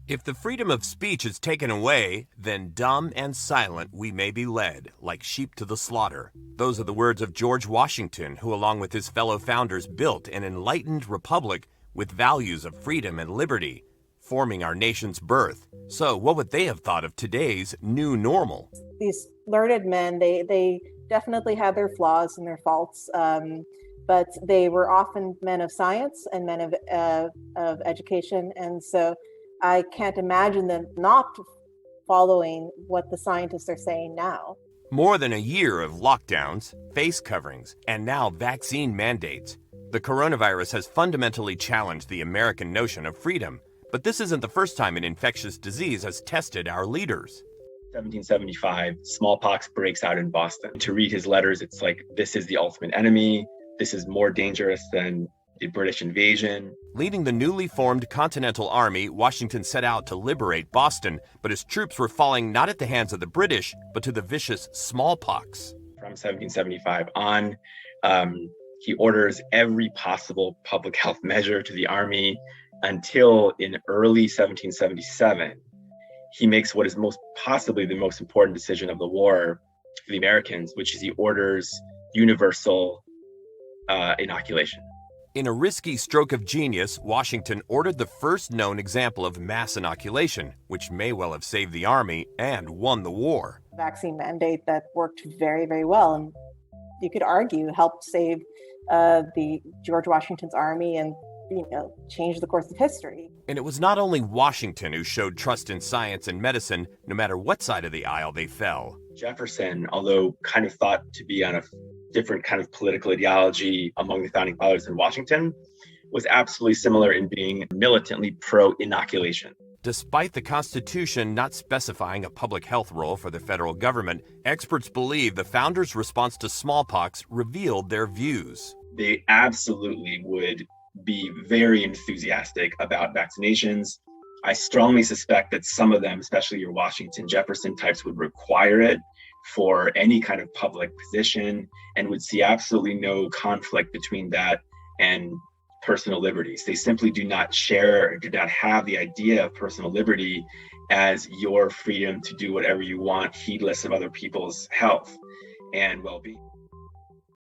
If the freedom of speech is taken away, then dumb and silent we may be led, like sheep to the slaughter. Those are the words of George Washington, who along with his fellow founders built an enlightened republic with values of freedom and liberty, forming our nation's birth. So what would they have thought of today's new normal? These learned men, they definitely had their flaws and their faults, but they were often men of science and men of education, and so I can't imagine them not following what the scientists are saying now. More than a year of lockdowns, face coverings, and now vaccine mandates. The coronavirus has fundamentally challenged the American notion of freedom. But this isn't the first time an infectious disease has tested our leaders. 1775, smallpox breaks out in Boston. To read his letters, it's like, this is the ultimate enemy. This is more dangerous than the British invasion. Leading the newly formed Continental Army, Washington set out to liberate Boston, but his troops were falling not at the hands of the British, but to the vicious smallpox. From 1775 on, he orders every possible public health measure to the army until in early 1777, he makes what is possibly the most important decision of the war for the Americans, which is he orders universal inoculation. In a risky stroke of genius, Washington ordered the first known example of mass inoculation, which may well have saved the Army and won the war. Vaccine mandate that worked very, very well, and you could argue helped save the George Washington's Army and change the course of history. And it was not only Washington who showed trust in science and medicine, no matter what side of the aisle they fell. Jefferson, although kind of thought to be on a different kind of political ideology among the founding fathers in Washington, was absolutely similar in being militantly pro-inoculation. Despite the Constitution not specifying a public health role for the federal government, experts believe the founders' response to smallpox revealed their views. They absolutely would be very enthusiastic about vaccinations. I strongly suspect that some of them, especially your Washington, Jefferson types, would require it for any kind of public position and would see absolutely no conflict between that and personal liberties. They simply do not have the idea of personal liberty as your freedom to do whatever you want, heedless of other people's health and well-being.